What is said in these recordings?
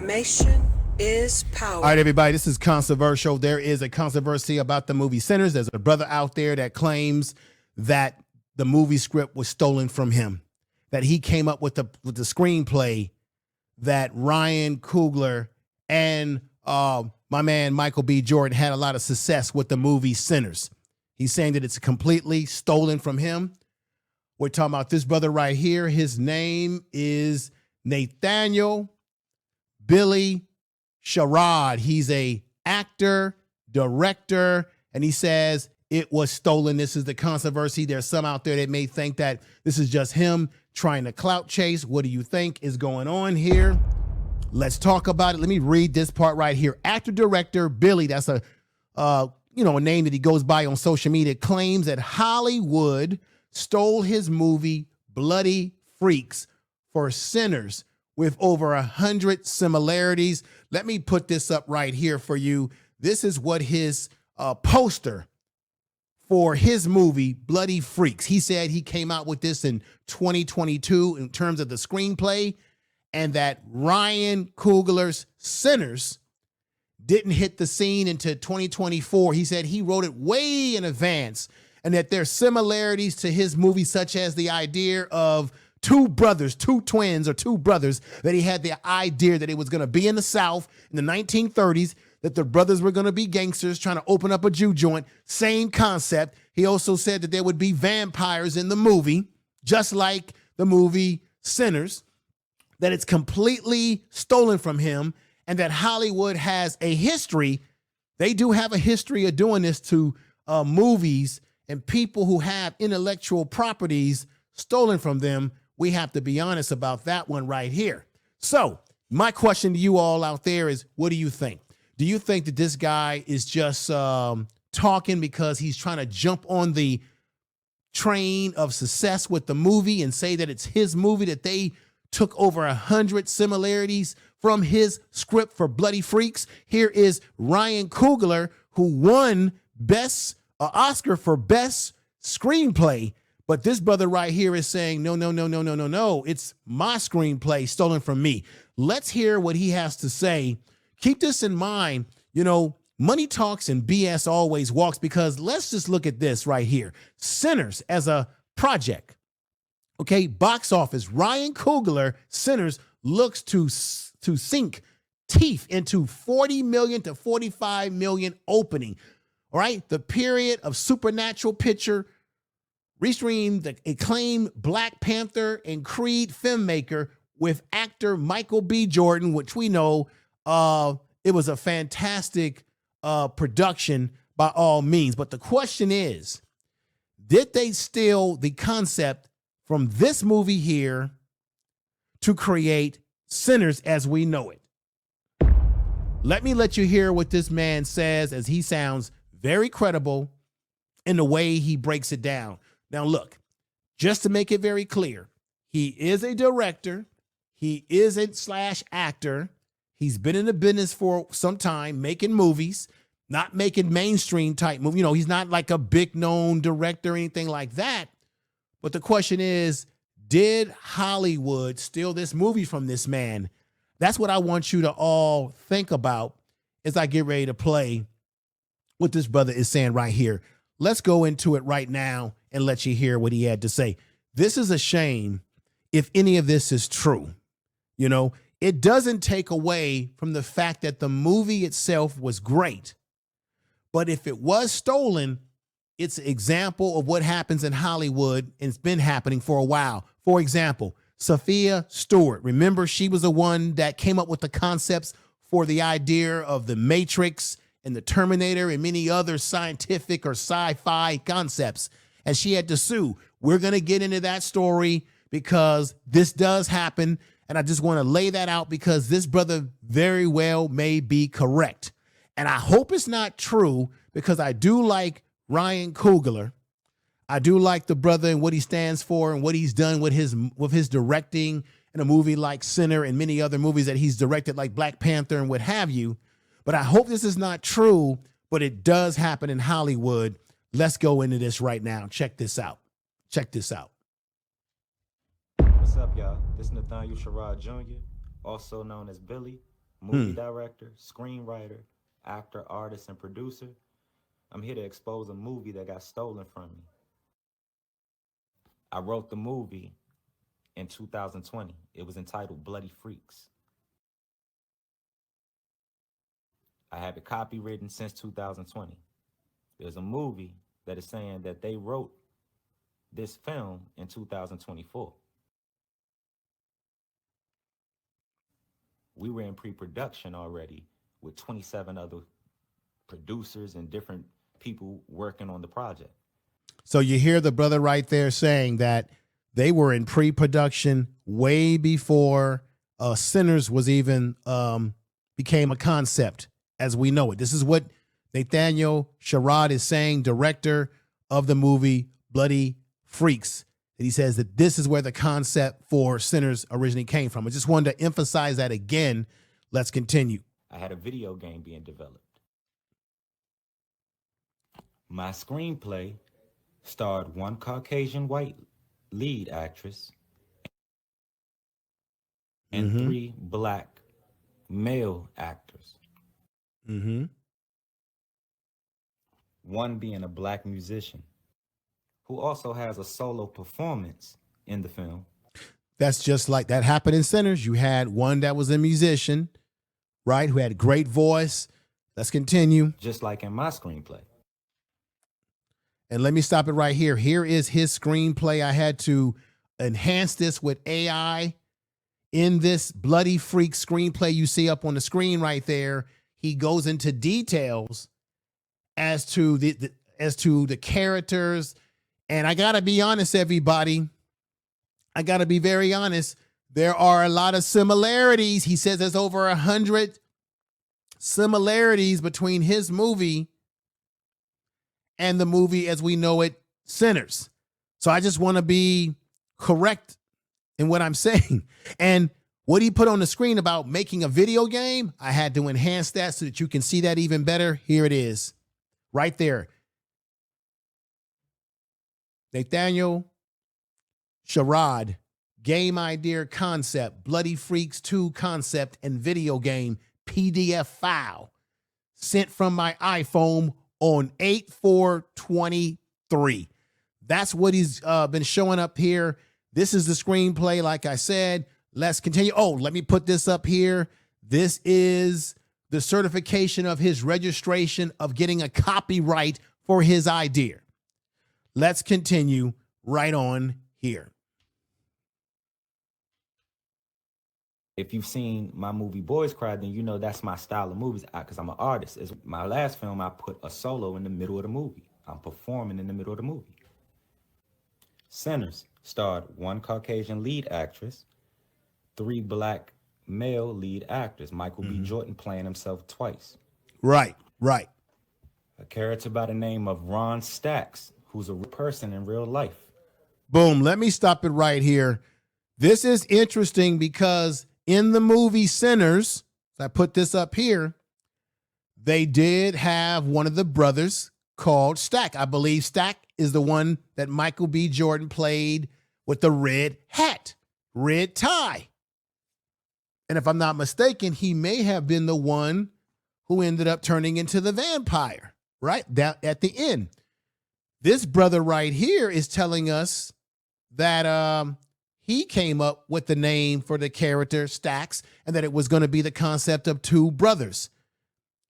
Information is power. All right, everybody, this is controversial. There is a controversy about the movie Sinners. There's a brother out there that claims that the movie script was stolen from him, that he came up with the screenplay, that Ryan Coogler and my man Michael B. Jordan had a lot of success with the movie Sinners. He's saying that it's completely stolen from him. We're talking about this brother right here. His name is Nathaniel Billy Sherrod. He's a actor, director, and he says it was stolen. This is the controversy. There's some out there that may think that this is just him trying to clout chase. What do you think is going on here? Let's talk about it. Let me read this part right here. Actor, director Billy, that's a name that he goes by on social media, claims that Hollywood stole his movie Bloody Freaks for Sinners with over 100 similarities. Let me put this up right here for you. This is what his poster for his movie Bloody Freaks. He said he came out with this in 2022 in terms of the screenplay, and that Ryan Coogler's Sinners didn't hit the scene until 2024. He said he wrote it way in advance, and that there's similarities to his movie, such as the idea of two brothers, two twins or two brothers, that he had the idea that it was going to be in the South in the 1930s, that the brothers were going to be gangsters trying to open up a Jew joint. Same concept. He also said that there would be vampires in the movie, just like the movie Sinners, that it's completely stolen from him, and that Hollywood has a history. They do have a history of doing this to movies and people who have intellectual properties stolen from them. We have to be honest about that one right here. So my question to you all out there is, what do you think? Do you think that this guy is just talking because he's trying to jump on the train of success with the movie and say that it's his movie, that they took over 100 similarities from his script for Bloody Freaks? Here is Ryan Coogler, who won Oscar for Best Screenplay. But this brother right here is saying, no, it's my screenplay stolen from me. Let's hear what he has to say. Keep this in mind. Money talks and BS always walks, because let's just look at this right here. Sinners as a project. Okay, box office. Ryan Coogler, Sinners, looks to sink teeth into 40 million to 45 million opening. All right, the period of supernatural picture restreamed the acclaimed Black Panther and Creed filmmaker with actor Michael B. Jordan, which we know it was a fantastic production by all means. But the question is, did they steal the concept from this movie here to create Sinners as we know it? Let me let you hear what this man says, as he sounds very credible in the way he breaks it down. Now, look, just to make it very clear, he is a director. He is a /actor. He's been in the business for some time, making movies, not making mainstream type movies. He's not like a big known director or anything like that. But the question is, did Hollywood steal this movie from this man? That's what I want you to all think about as I get ready to play what this brother is saying right here. Let's go into it right now and let you hear what he had to say. This is a shame if any of this is true. It doesn't take away from the fact that the movie itself was great. But if it was stolen, it's an example of what happens in Hollywood, and it's been happening for a while. For example, Sophia Stewart. Remember, she was the one that came up with the concepts for the idea of the Matrix and the Terminator and many other scientific or sci-fi concepts. And she had to sue. We're going to get into that story because this does happen. And I just want to lay that out because this brother very well may be correct. And I hope it's not true, because I do like Ryan Coogler. I do like the brother and what he stands for and what he's done with his directing in a movie like Sinner and many other movies that he's directed, like Black Panther and what have you. But I hope this is not true, but it does happen in Hollywood. Let's go into this right now. Check this out. Check this out. What's up, y'all? This is Nathaniel Sherrod Jr., also known as Billy. movie director, screenwriter, actor, artist, and producer. I'm here to expose a movie that got stolen from me. I wrote the movie in 2020. It was entitled Bloody Freaks. I have it copywritten since 2020. There's a movie that is saying that they wrote this film in 2024. We were in pre-production already with 27 other producers and different people working on the project. So you hear the brother right there saying that they were in pre-production way before Sinners was even became a concept as we know it. This is what Nathaniel Sherrod is saying, director of the movie Bloody Freaks. And he says that this is where the concept for Sinners originally came from. I just wanted to emphasize that again. Let's continue. I had a video game being developed. My screenplay starred one Caucasian white lead actress and 3 black male actors. One being a black musician who also has a solo performance in the film. That's just like that happened in Sinners. You had one that was a musician, right, who had a great voice. Let's continue. Just like in my screenplay. And let me stop it right here. Here is his screenplay. I had to enhance this with AI. In this Bloody Freak screenplay you see up on the screen right there, he goes into details as to the characters. And I got to be honest, everybody. I got to be very honest. There are a lot of similarities. He says there's over 100 similarities between his movie and the movie as we know it, Sinners. So I just want to be correct in what I'm saying. And what he put on the screen about making a video game, I had to enhance that so that you can see that even better. Here it is, right there. Nathaniel Sherrod, game idea concept, Bloody Freaks 2 concept and video game PDF file sent from my iPhone on 8/4/23. That's what he's been showing up here. This is the screenplay, like I said. Let's continue. Oh, let me put this up here. This is the certification of his registration of getting a copyright for his idea. Let's continue right on here. If you've seen my movie Boys Cry, then you know that's my style of movies because I'm an artist. It's my last film, I put a solo in the middle of the movie. I'm performing in the middle of the movie. Sinners starred one Caucasian lead actress, 3 black male lead actors, Michael B. Jordan playing himself twice. Right, right. A character by the name of Ron Stacks, who's a real person in real life. Boom, let me stop it right here. This is interesting because in the movie Sinners, I put this up here, they did have one of the brothers called Stack. I believe Stack is the one that Michael B. Jordan played with the red hat, red tie. And if I'm not mistaken, he may have been the one who ended up turning into the vampire, right? That at the end. This brother right here is telling us that he came up with the name for the character Stacks and that it was going to be the concept of 2 brothers.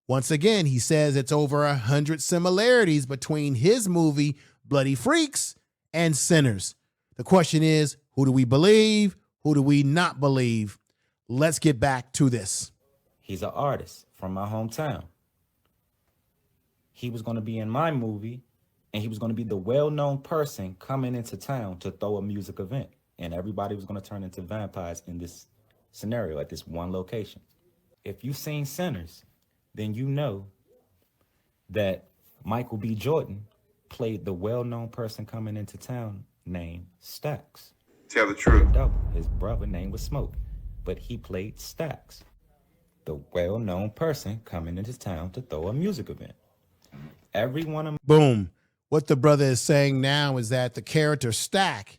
Once again, he says it's over 100 similarities between his movie Bloody Freaks and Sinners. The question is, who do we believe? Who do we not believe? Let's get back to this. He's an artist from my hometown. He was going to be in my movie, and he was going to be the well-known person coming into town to throw a music event. And everybody was going to turn into vampires in this scenario at this one location. If you've seen Sinners, then you know that Michael B. Jordan played the well-known person coming into town named Stacks. Tell the truth. His brother name was Smoke, but he played Stacks, the well-known person coming into town to throw a music event. Every one of them. Boom. What the brother is saying now is that the character Stack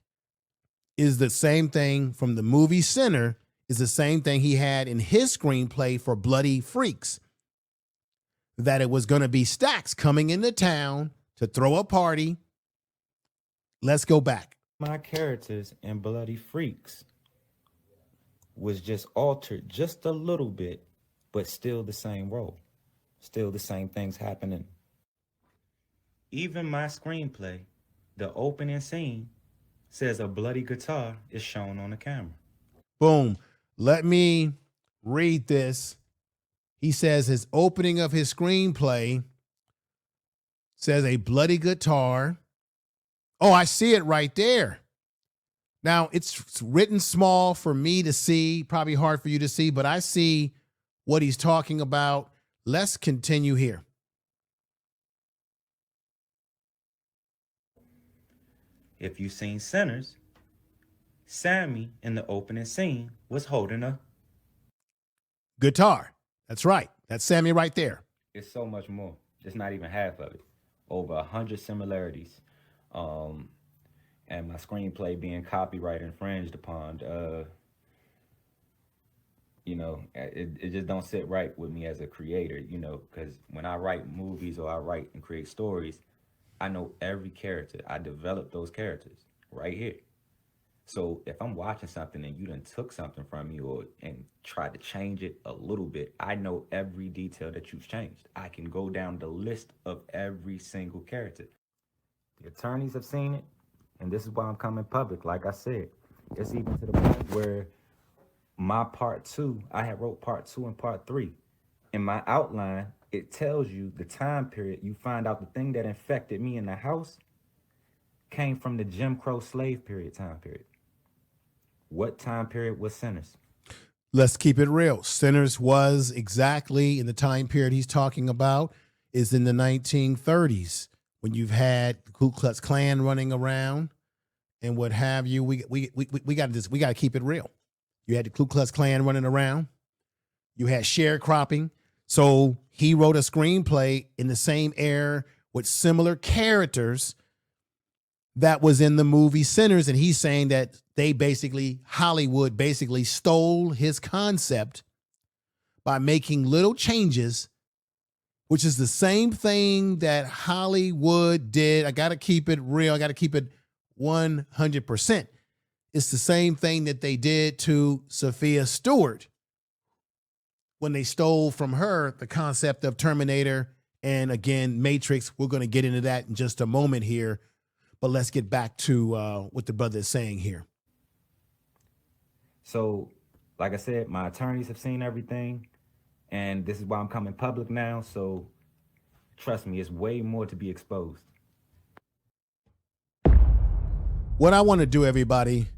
is the same thing from the movie Sinner is the same thing he had in his screenplay for Bloody Freaks, that it was going to be Stacks coming into town to throw a party. Let's go back. My characters in Bloody Freaks was just altered just a little bit, but still the same role. Still the same things happening. Even my screenplay, the opening scene says a bloody guitar is shown on the camera. Boom. Let me read this. He says his opening of his screenplay says a bloody guitar. Oh, I see it right there. Now, it's written small for me to see, probably hard for you to see, but I see what he's talking about. Let's continue here. If you've seen Sinners, Sammy in the opening scene was holding a guitar. That's right. That's Sammy right there. It's so much more. It's not even half of it. Over 100 similarities. And my screenplay being copyright infringed upon, you know, it just don't sit right with me as a creator, you know, because when I write movies or I write and create stories, I know every character. I develop those characters right here. So if I'm watching something and you done took something from me and tried to change it a little bit, I know every detail that you've changed. I can go down the list of every single character. The attorneys have seen it, and this is why I'm coming public. Like I said, it's even to the point where my part 2, I had wrote part 2 and part 3. In my outline, it tells you the time period. You find out the thing that infected me in the house came from the Jim Crow slave period time period. What time period was Sinners? Let's keep it real. Sinners was exactly in the time period he's talking about, is in the 1930s, when you've had the Ku Klux Klan running around and what have you. We got to keep it real. You had the Ku Klux Klan running around. You had sharecropping. So he wrote a screenplay in the same era with similar characters that was in the movie Sinners. And he's saying that Hollywood basically stole his concept by making little changes, which is the same thing that Hollywood did. I got to keep it real. I got to keep it 100%. It's the same thing that they did to Sophia Stewart when they stole from her the concept of Terminator and, again, Matrix. We're going to get into that in just a moment here, but let's get back to what the brother is saying here. So, like I said, my attorneys have seen everything, and this is why I'm coming public now. So, trust me, it's way more to be exposed. What I want to do, everybody,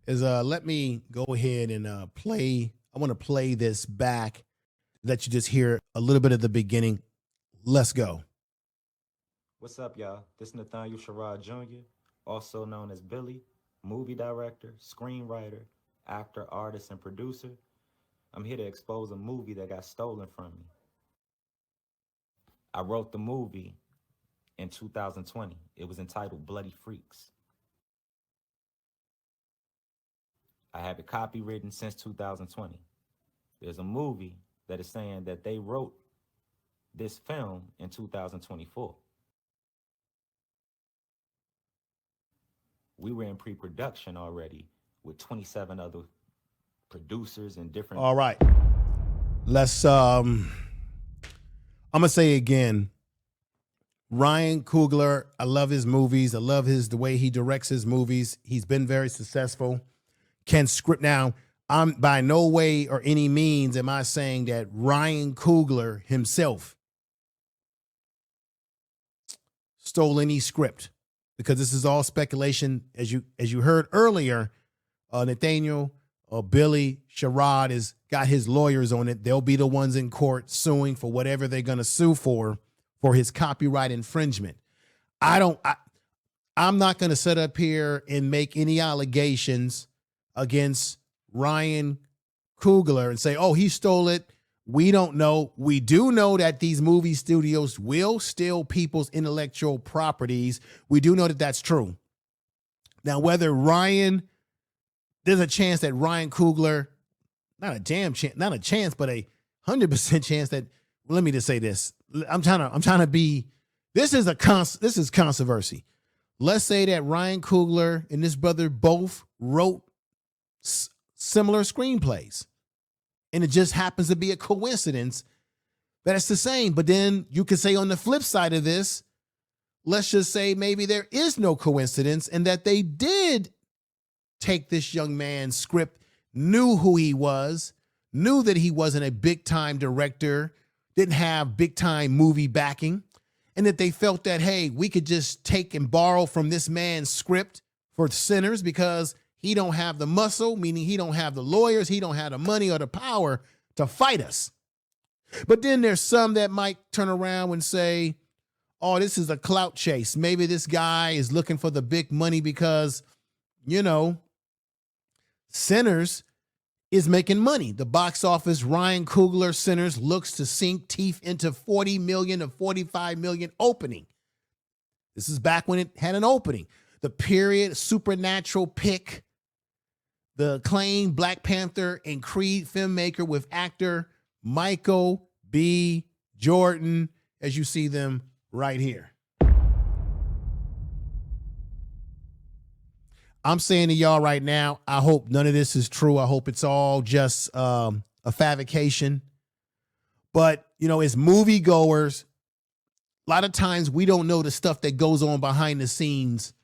is let me go ahead and play. I want to play this back, let you just hear a little bit of the beginning. Let's go. What's up, y'all? This is Nathaniel Sherrod Jr., also known as Billy, movie director, screenwriter, actor, artist, and producer. I'm here to expose a movie that got stolen from me. I wrote the movie in 2020. It was entitled Bloody Freaks. I have it copywritten since 2020. There's a movie that is saying that they wrote this film in 2024. We were in pre-production already with 27 other producers and different. All right. Let's I'm gonna say again, Ryan Coogler, I love his movies. I love the way he directs his movies. He's been very successful. Can script. Now, I'm by no way or any means am I saying that Ryan Coogler himself stole any script, because this is all speculation. As you heard earlier, Nathaniel Billy Sherrod has got his lawyers on it. They'll be the ones in court suing for whatever they're going to sue for his copyright infringement. I'm not going to sit up here and make any allegations against Ryan Coogler and say, oh, he stole it. We don't know. We do know that these movie studios will steal people's intellectual properties. We do know that that's true. Now, whether Ryan there's a chance that Ryan Coogler, not a chance, but a 100% chance that, well, let me just say this. I'm trying to be, this is controversy. Let's say that Ryan Coogler and this brother both wrote similar screenplays. And it just happens to be a coincidence that it's the same. But then you could say on the flip side of this, let's just say maybe there is no coincidence and that they did take this young man's script, knew who he was, knew that he wasn't a big time director, didn't have big time movie backing, and that they felt that, hey, we could just take and borrow from this man's script for Sinners because he don't have the muscle, meaning he don't have the lawyers, he don't have the money or the power to fight us. But then there's some that might turn around and say, oh, this is a clout chase. Maybe this guy is looking for the big money because, you know, Sinners is making money. The box office, Ryan Coogler Sinners looks to sink teeth into 40 million to 45 million opening. This is back when it had an opening. The period supernatural pick, the acclaimed Black Panther and Creed filmmaker with actor Michael B. Jordan, as you see them right here. I'm saying to y'all right now, I hope none of this is true. I hope it's all just a fabrication. But, you know, as moviegoers, a lot of times we don't know the stuff that goes on behind the scenes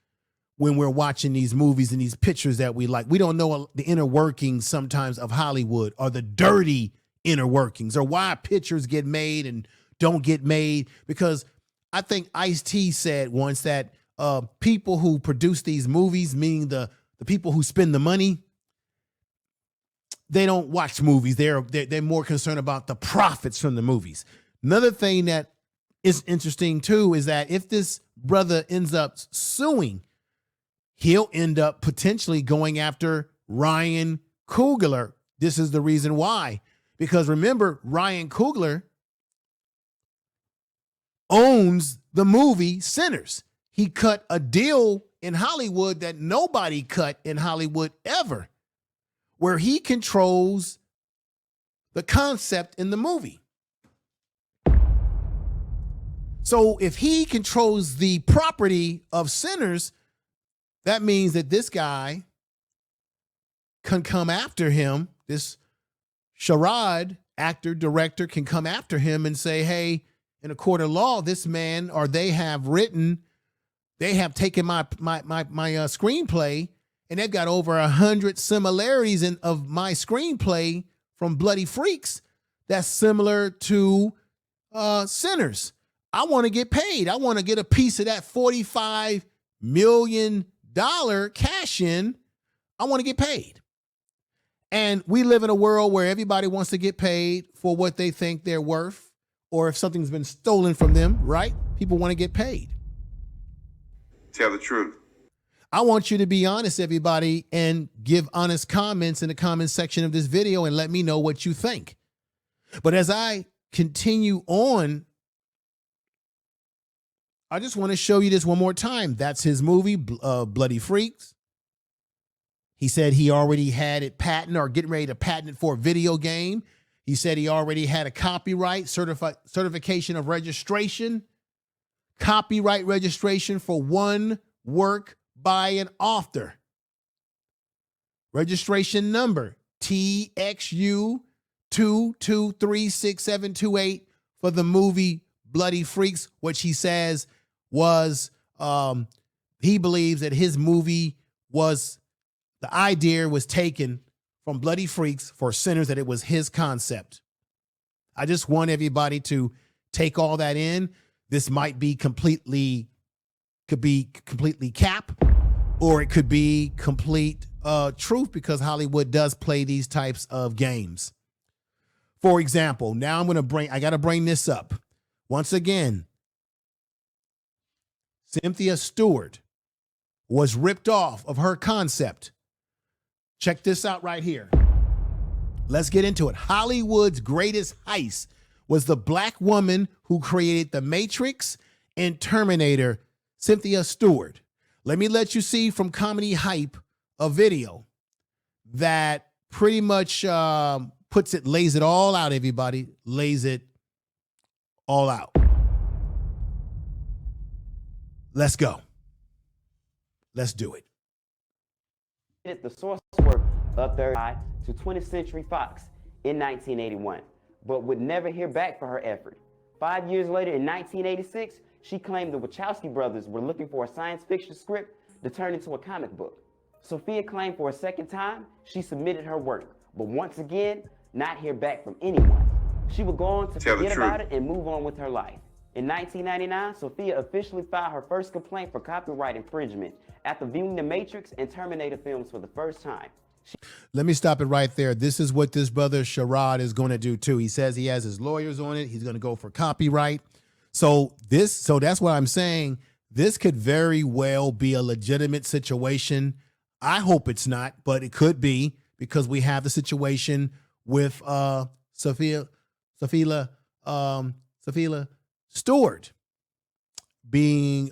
when we're watching these movies and these pictures that we like. We don't know the inner workings sometimes of Hollywood, or the dirty inner workings, or why pictures get made and don't get made. Because I think Ice-T said once that people who produce these movies, meaning the people who spend the money, they don't watch movies. They're more concerned about the profits from the movies. Another thing that is interesting too is that if this brother ends up suing, he'll end up potentially going after Ryan Coogler. This is the reason why. Because remember, Ryan Coogler owns the movie Sinners. He cut a deal in Hollywood that nobody cut in Hollywood ever, where he controls the concept in the movie. So if he controls the property of Sinners, that means that this guy can come after him. This Sherrod, actor, director, can come after him and say, hey, in a court of law, this man, or they have taken my screenplay, and they've got over 100 similarities of my screenplay from Bloody Freaks that's similar to Sinners. I want to get paid. I want to get a piece of that $45 million cash in. I want to get paid. And we live in a world where everybody wants to get paid for what they think they're worth, or if something's been stolen from them, right? People want to get paid. Tell the truth. I want you to be honest, everybody, and give honest comments in the comment section of this video and let me know what you think. But as I continue on, I just want to show you this one more time. That's his movie, Bloody Freaks. He said he already had it patented or getting ready to patent it for a video game. He said he already had a copyright certification of registration, copyright registration for one work by an author. Registration number TXU 2236728 for the movie Bloody Freaks, which he says was, he believes that his movie was, the idea was taken from Bloody Freaks for Sinners, that it was his concept. I just want everybody to take all that in. This might be completely cap, or it could be complete truth, because Hollywood does play these types of games. For example, now I got to bring this up. Once again, Sophia Stewart was ripped off of her concept. Check this out right here. Let's get into it. Hollywood's greatest heist was the black woman who created The Matrix and Terminator, Sophia Stewart. Let me let you see from Comedy Hype a video. that pretty much lays it all out, everybody. Lays it all out. Let's go. Let's do it. The source work of Third Eye to 20th Century Fox in 1981, but would never hear back for her effort. 5 years later, in 1986, she claimed the Wachowski brothers were looking for a science fiction script to turn into a comic book. Sophia claimed for a second time she submitted her work, but once again, not hear back from anyone. She would go on to forget about it and move on with her life. In 1999, Sophia officially filed her first complaint for copyright infringement after viewing The Matrix and Terminator films for the first time. Let me stop it right there. This is what this brother Sherrod is going to do too. He says he has his lawyers on it. He's going to go for copyright. So that's what I'm saying. This could very well be a legitimate situation. I hope it's not, but it could be, because we have the situation with Sophia Stewart being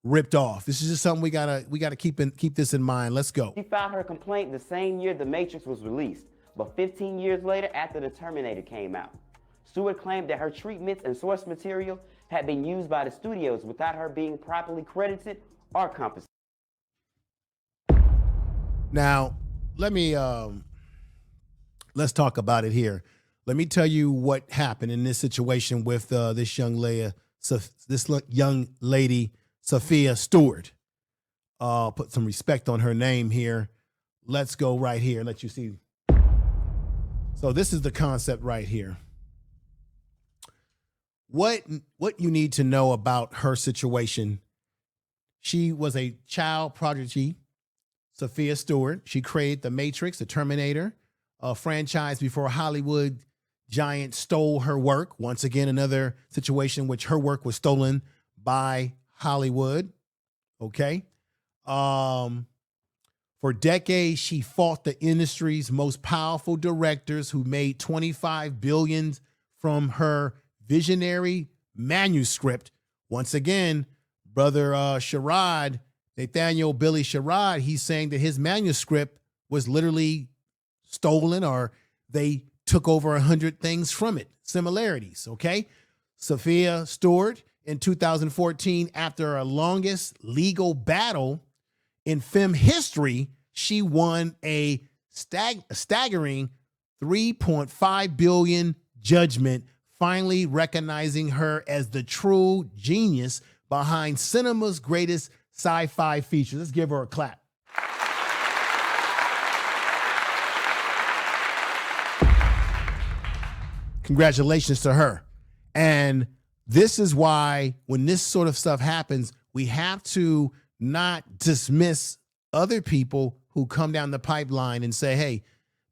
ripped off. This is just something we gotta keep this in mind. Let's go. She filed her complaint the same year The Matrix was released, but 15 years later, after The Terminator came out. Stewart claimed that her treatments and source material had been used by the studios without her being properly credited or compensated. Now, let's talk about it here. Let me tell you what happened in this situation with this young lady, Sophia Stewart. Put some respect on her name here. Let's go right here. Let you see. So this is the concept right here. What you need to know about her situation. She was a child prodigy, Sophia Stewart. She created The Matrix, the Terminator franchise before Hollywood giant stole her work. Once again, another situation in which her work was stolen by Hollywood. Okay. For decades, she fought the industry's most powerful directors who made $25 billion from her visionary manuscript. Once again, brother Sherrod, Nathaniel Billy Sherrod, he's saying that his manuscript was literally stolen, or they took over 100 things from it. Similarities, okay? Sophia Stewart, in 2014, after a longest legal battle in film history, she won a staggering $3.5 billion judgment, finally recognizing her as the true genius behind cinema's greatest sci-fi features. Let's give her a clap. Congratulations to her. And this is why when this sort of stuff happens, we have to not dismiss other people who come down the pipeline and say, hey,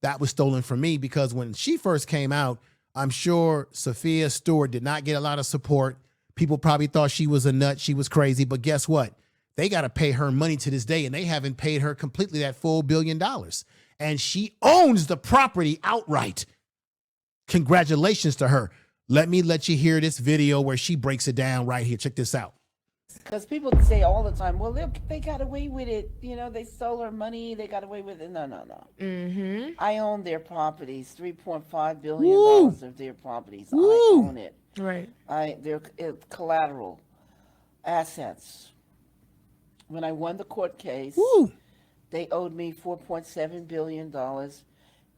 that was stolen from me. Because when she first came out, I'm sure Sophia Stewart did not get a lot of support. People probably thought she was a nut, she was crazy. But guess what? They got to pay her money to this day, and they haven't paid her completely that full $1 billion. And she owns the property outright. Congratulations to her. Let you hear this video where she breaks it down right here. Check this out. Because people say all the time, well, they got away with it. You know, they stole her money. They got away with it. No. Mm-hmm. I own their properties, $3.5 billion of their properties. Woo. I own it. Right. They're collateral assets. When I won the court case, they owed me $4.7 billion.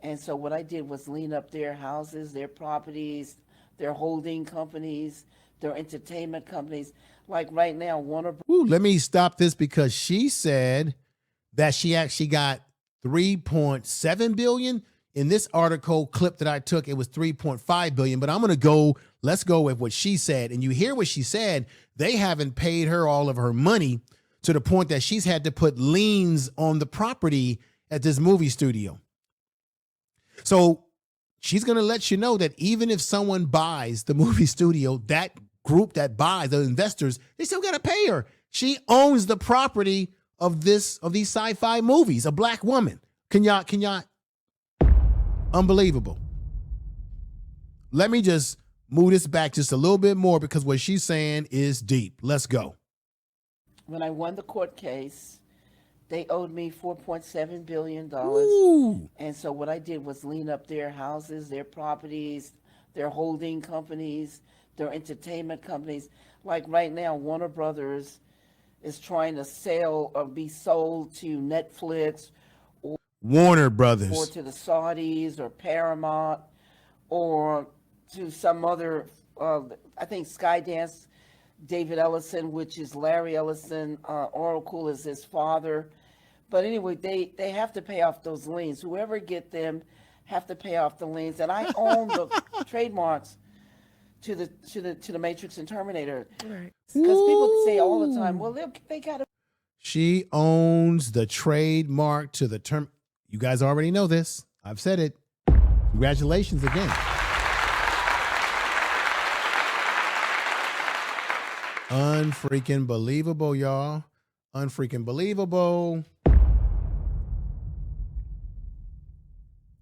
And so what I did was lean up their houses, their properties, their holding companies, their entertainment companies. Like right now, Warner. Let me stop this, because she said that she actually got $3.7 billion. In this article clip that I took, it was $3.5 billion. But let's go with what she said. And you hear what she said. They haven't paid her all of her money, to the point that she's had to put liens on the property at this movie studio. So she's going to let you know that even if someone buys the movie studio, that group that buys, the investors, they still got to pay her. She owns the property of these sci-fi movies, a black woman. Can y'all? Unbelievable. Let me just move this back just a little bit more, because what she's saying is deep. Let's go. When I won the court case, They owed me $4.7 billion. Ooh. And so what I did was lean up their houses, their properties, their holding companies, their entertainment companies. Like right now, Warner Brothers is trying to sell or be sold to Netflix Warner or Brothers. to the Saudis or Paramount or to some other, I think Skydance, David Ellison, which is Larry Ellison, Oracle is his father. But anyway, they have to pay off those liens. Whoever get them have to pay off the liens. And I own the trademarks to the Matrix and Terminator. Right. Because people say all the time, well, they got to. She owns the trademark to the term. You guys already know this. I've said it. Congratulations again. Unfreaking believable, y'all. Unfreaking believable.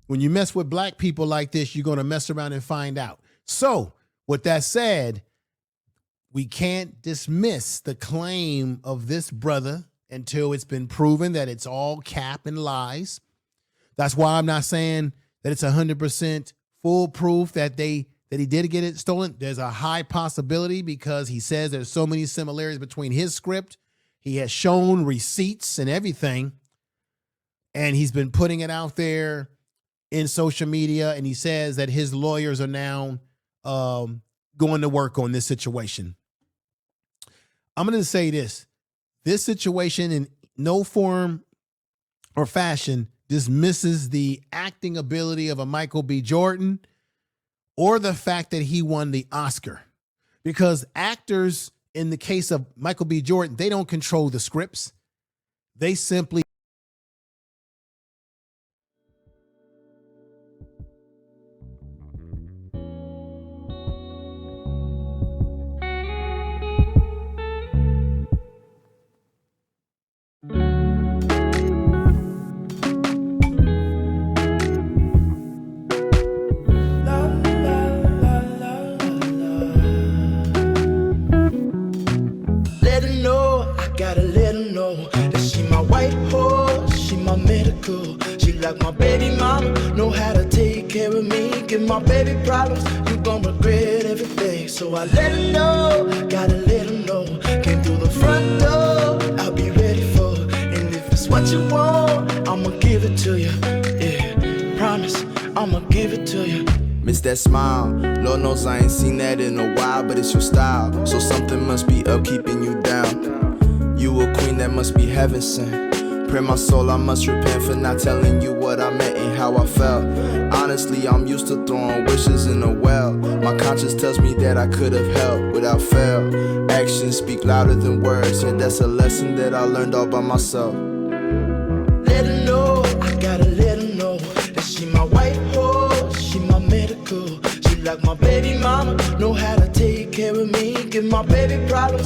When you mess with black people like this, you're going to mess around and find out. So, with that said, we can't dismiss the claim of this brother until it's been proven that it's all cap and lies. That's why I'm not saying that it's 100% foolproof that he did get it stolen. There's a high possibility because he says there's so many similarities between his script. He has shown receipts and everything, and he's been putting it out there in social media, and he says that his lawyers are now going to work on this situation. I'm going to say this. This situation in no form or fashion dismisses the acting ability of a Michael B. Jordan or the fact that he won the Oscar. Because actors, in the case of Michael B. Jordan, they don't control the scripts. They simply let her know, I gotta let her know that she my white horse, she my medical. She like my baby mama, know how to take care of me. Give my baby problems, you gon' regret every day. So I let her know, gotta let her know. Came through the front door, I'll be ready for her. And if it's what you want, I'ma give it to you. Yeah, promise, I'ma give it to you. Miss that smile, Lord knows I ain't seen that in a while, but it's your style, so something must be up keeping you down. You a queen that must be heaven sent. Pray my soul, I must repent for not telling you what I meant and how I felt. Honestly, I'm used to throwing wishes in a well. My conscience tells me that I could have helped without fail. Actions speak louder than words, and that's a lesson that I learned all by myself. Let her know, I gotta let her know that she my white horse, she my medical. She like my baby mama, know how to take care of me. Give my baby problems,